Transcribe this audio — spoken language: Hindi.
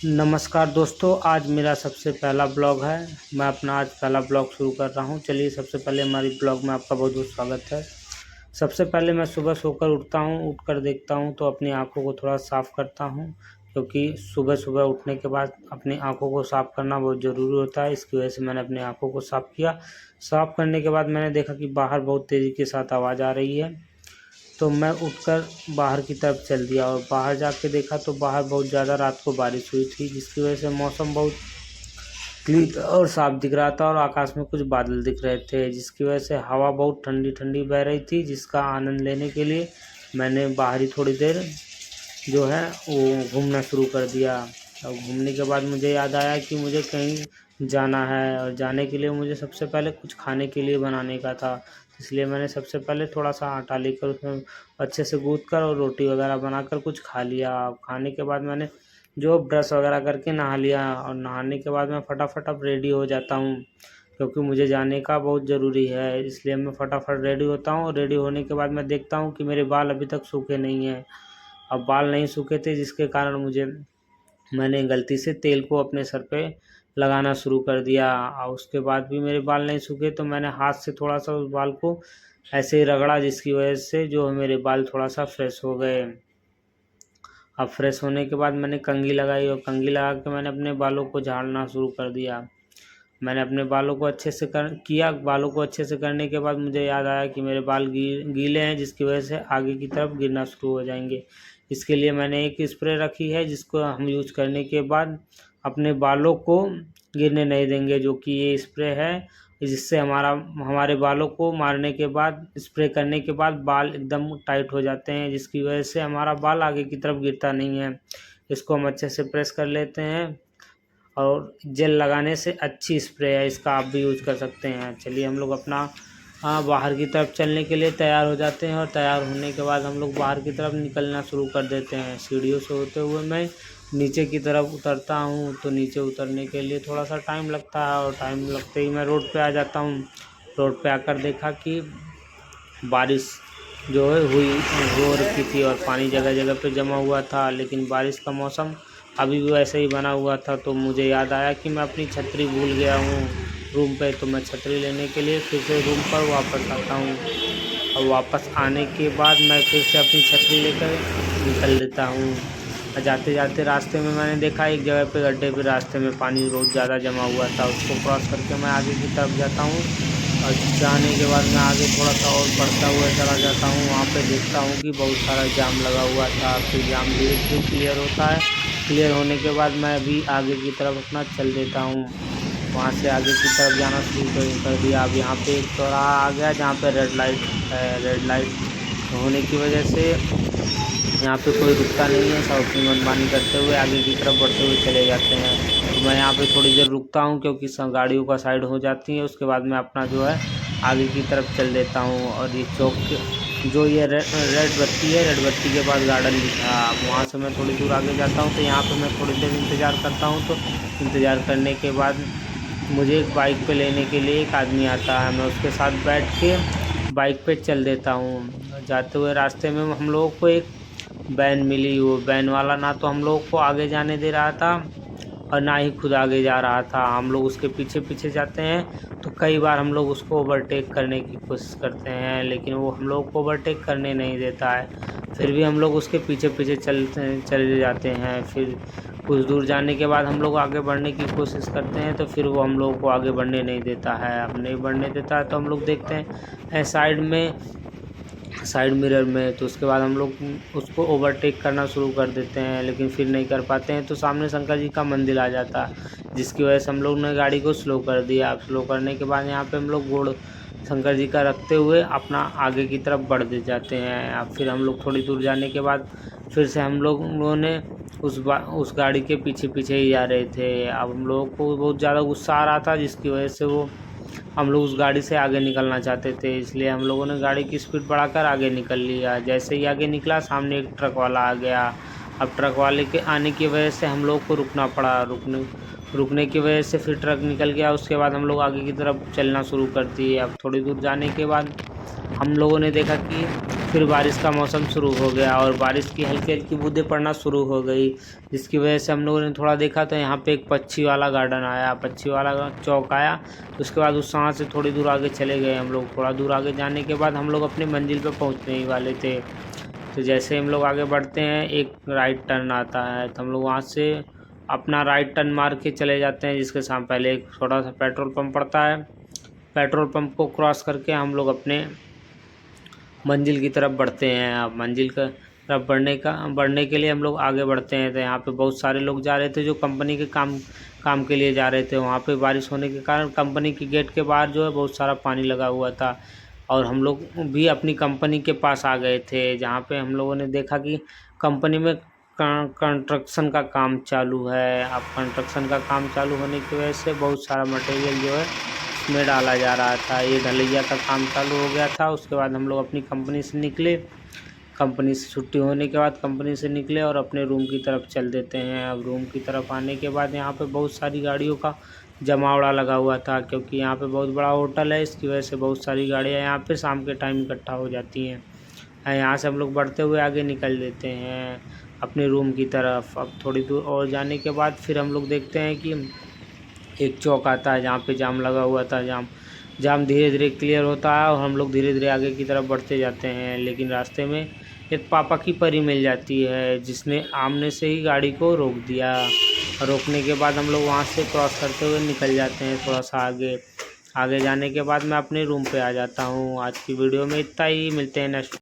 नमस्कार दोस्तों, आज मेरा सबसे पहला ब्लॉग है। मैं अपना आज पहला ब्लॉग शुरू कर रहा हूं। चलिए, सबसे पहले हमारी ब्लॉग में आपका बहुत बहुत स्वागत है। सबसे पहले मैं सुबह सोकर उठता हूं। उठकर देखता हूं तो अपनी आंखों को थोड़ा साफ़ करता हूं, क्योंकि सुबह सुबह उठने के बाद अपनी आंखों को साफ़ करना बहुत ज़रूरी होता है। इसकी वजह से मैंने अपनी आंखों को साफ़ किया। साफ़ करने के बाद मैंने देखा कि बाहर बहुत तेज़ी के साथ आवाज़ आ रही है, तो मैं उठकर बाहर की तरफ चल दिया और बाहर जाके देखा तो बाहर बहुत ज़्यादा रात को बारिश हुई थी, जिसकी वजह से मौसम बहुत क्लीन और साफ दिख रहा था और आकाश में कुछ बादल दिख रहे थे, जिसकी वजह से हवा बहुत ठंडी ठंडी बह रही थी, जिसका आनंद लेने के लिए मैंने बाहर ही थोड़ी देर जो है वो घूमना शुरू कर दिया। और घूमने के बाद मुझे याद आया कि मुझे कहीं जाना है और जाने के लिए मुझे सबसे पहले कुछ खाने के लिए बनाने का था। इसलिए मैंने सबसे पहले थोड़ा सा आटा लेकर उसमें अच्छे से गूँथ कर और रोटी वगैरह बनाकर कुछ खा लिया। खाने के बाद मैंने जो ब्रश वगैरह करके नहा लिया और नहाने के बाद मैं फटाफट अब रेडी हो जाता हूँ, क्योंकि मुझे जाने का बहुत ज़रूरी है। इसलिए मैं फटाफट रेडी होता हूँ और रेडी होने के बाद मैं देखता हूँ कि मेरे बाल अभी तक सूखे नहीं हैं। अब बाल नहीं सूखे थे, जिसके कारण मैंने गलती से तेल को अपने सर पे लगाना शुरू कर दिया और उसके बाद भी मेरे बाल नहीं सूखे, तो मैंने हाथ से थोड़ा सा उस बाल को ऐसे ही रगड़ा, जिसकी वजह से जो है मेरे बाल थोड़ा सा फ्रेश हो गए। अब फ्रेश होने के बाद मैंने कंघी लगाई और कंघी लगा के मैंने अपने बालों को झाड़ना शुरू कर दिया। मैंने अपने बालों को अच्छे से किया। बालों को अच्छे से करने के बाद मुझे याद आया कि मेरे बाल गीले हैं, जिसकी वजह से आगे की तरफ गिरना शुरू हो जाएंगे। इसके लिए मैंने एक स्प्रे रखी है, जिसको हम यूज करने के बाद अपने बालों को गिरने नहीं देंगे, जो कि ये स्प्रे है, जिससे हमारे बालों को मारने के बाद, स्प्रे करने के बाद बाल एकदम टाइट हो जाते हैं, जिसकी वजह से हमारा बाल आगे की तरफ गिरता नहीं है। इसको हम अच्छे से प्रेस कर लेते हैं और जेल लगाने से अच्छी स्प्रे है, इसका आप भी यूज कर सकते हैं। चलिए, हम लोग अपना बाहर की तरफ चलने के लिए तैयार हो जाते हैं और तैयार होने के बाद हम लोग बाहर की तरफ निकलना शुरू कर देते हैं। सीढ़ियों से होते हुए मैं नीचे की तरफ उतरता हूँ, तो नीचे उतरने के लिए थोड़ा सा टाइम लगता है और टाइम लगते ही मैं रोड पे आ जाता हूँ। रोड पे आकर देखा कि बारिश जो है हो रखी थी और पानी जगह जगह पे जमा हुआ था, लेकिन बारिश का मौसम अभी भी वैसे ही बना हुआ था। तो मुझे याद आया कि मैं अपनी छतरी भूल गया हूँ रूम पे, तो मैं छतरी लेने के लिए फिर से रूम पर वापस आता हूँ और वापस आने के बाद मैं फिर से अपनी छतरी लेकर निकल लेता हूँ। जाते जाते रास्ते में मैंने देखा एक जगह पे गड्ढे पे रास्ते में पानी बहुत ज़्यादा जमा हुआ था, उसको क्रॉस करके मैं आगे की तरफ जाता हूँ और जाने के बाद मैं आगे थोड़ा सा और बढ़ता हुआ चला जाता हूँ। वहाँ पे देखता हूँ कि बहुत सारा जाम लगा हुआ था। फिर जाम धीरे धीरे क्लियर होता है। क्लियर होने के बाद मैं भी आगे की तरफ अपना चल देता हूँ। वहाँ से आगे की तरफ जाना शुरू कर दिया। अब यहाँ पे एक चौराहा आ गया जहाँ पे रेड लाइट है। रेड लाइट होने की वजह से यहाँ पे कोई रुकता नहीं है। सब अपनी मनमानी करते हुए आगे की तरफ बढ़ते हुए चले जाते हैं। तो मैं यहाँ पे थोड़ी देर रुकता हूँ, क्योंकि सब गाड़ियों का साइड हो जाती है। उसके बाद मैं अपना जो है आगे की तरफ चल देता हूँ और ये चौक जो ये रेड बत्ती है, रेड बत्ती के पास गार्डन दिखा, वहाँ से मैं थोड़ी दूर आगे जाता हूँ। तो यहाँ पे मैं थोड़ी देर इंतज़ार करता हूँ। तो इंतज़ार करने के बाद मुझे एक बाइक पे लेने के लिए एक आदमी आता है। मैं उसके साथ बैठ के बाइक पे चल देता हूँ। जाते हुए रास्ते में हम लोगों को एक वैन मिली। वो वैन वाला ना तो हम लोग को आगे जाने दे रहा था और ना ही खुद आगे जा रहा था। हम लोग उसके पीछे पीछे जाते हैं, तो कई बार हम लोग उसको ओवरटेक करने की कोशिश करते हैं, लेकिन वो हम लोग को ओवरटेक करने नहीं देता है। फिर भी हम लोग उसके पीछे पीछे चले जाते हैं। फिर कुछ दूर जाने के बाद हम लोग आगे बढ़ने की कोशिश करते हैं, तो फिर वो हम लोग को आगे बढ़ने नहीं देता है। अब नहीं बढ़ने देता है तो हम लोग देखते हैं साइड मिरर में। तो उसके बाद हम लोग उसको ओवरटेक करना शुरू कर देते हैं, लेकिन फिर नहीं कर पाते हैं। तो सामने शंकर जी का मंदिर आ जाता है, जिसकी वजह से हम लोग ने गाड़ी को स्लो कर दिया। अब स्लो करने के बाद यहाँ पे हम लोग गोड़ शंकर जी का रखते हुए अपना आगे की तरफ बढ़ दे जाते हैं। अब फिर हम लोग थोड़ी दूर जाने के बाद फिर से हम लोगों ने उस गाड़ी के पीछे पीछे ही जा रहे थे। अब हम लोगों को बहुत ज़्यादा गुस्सा आ रहा था, जिसकी वजह से हम लोग उस गाड़ी से आगे निकलना चाहते थे। इसलिए हम लोगों ने गाड़ी की स्पीड बढ़ाकर आगे निकल लिया। जैसे ही आगे निकला, सामने एक ट्रक वाला आ गया। अब ट्रक वाले के आने की वजह से हम लोग को रुकना पड़ा। रुकने की वजह से फिर ट्रक निकल गया। उसके बाद हम लोग आगे की तरफ चलना शुरू कर दिए। अब थोड़ी दूर जाने के बाद हम लोगों ने देखा कि फिर बारिश का मौसम शुरू हो गया और बारिश की हल्की हल्की बूंदें पड़ना शुरू हो गई, जिसकी वजह से हम लोगों ने थोड़ा देखा तो यहाँ पे एक पक्षी वाला गार्डन आया, पक्षी वाला चौक आया। तो उसके बाद उस वहाँ से थोड़ी दूर आगे चले गए हम लोग। थोड़ा दूर आगे जाने के बाद हम लोग अपनी मंजिल पे पहुँचने ही वाले थे। तो जैसे हम लोग आगे बढ़ते हैं एक राइट टर्न आता है, तो हम लोग वहाँ से अपना राइट टर्न मार के चले जाते हैं, जिसके सामने पहले एक छोटा सा पेट्रोल पंप पड़ता है। पेट्रोल पंप को क्रॉस करके हम लोग अपने मंजिल की तरफ बढ़ते हैं। अब मंजिल की तरफ बढ़ने के लिए हम लोग आगे बढ़ते हैं। तो यहाँ पे बहुत सारे लोग जा रहे थे जो कंपनी के काम के लिए जा रहे थे। वहाँ पे बारिश होने के कारण कंपनी के गेट के बाहर जो है बहुत सारा पानी लगा हुआ था और हम लोग भी अपनी कंपनी के पास आ गए थे, जहाँ पे हम लोगों ने देखा कि कंपनी में कंस्ट्रक्शन का काम चालू है। अब कंस्ट्रक्शन का काम चालू होने की वजह से बहुत सारा मटेरियल जो है में डाला जा रहा था। ये ढलैया का काम चालू हो गया था। उसके बाद हम लोग अपनी कंपनी से निकले। कंपनी से छुट्टी होने के बाद कंपनी से निकले और अपने रूम की तरफ चल देते हैं। अब रूम की तरफ आने के बाद यहाँ पे बहुत सारी गाड़ियों का जमावड़ा लगा हुआ था, क्योंकि यहाँ पे बहुत बड़ा होटल है। इसकी वजह से बहुत सारी गाड़ियाँ यहाँ पे शाम के टाइम इकट्ठा हो जाती हैं। यहाँ से हम लोग बढ़ते हुए आगे निकल देते हैं अपने रूम की तरफ। अब थोड़ी दूर और जाने के बाद फिर हम लोग देखते हैं कि एक चौक आता है जहाँ पे जाम लगा हुआ था। जाम धीरे धीरे क्लियर होता है और हम लोग धीरे धीरे आगे की तरफ बढ़ते जाते हैं। लेकिन रास्ते में एक पापा की परी मिल जाती है, जिसने आमने से ही गाड़ी को रोक दिया। रोकने के बाद हम लोग वहाँ से क्रॉस करते हुए निकल जाते हैं थोड़ा सा आगे जाने के बाद मैं अपने रूम पे आ जाता हूँ। आज की वीडियो में इतना ही, मिलते हैं नेक्स्ट।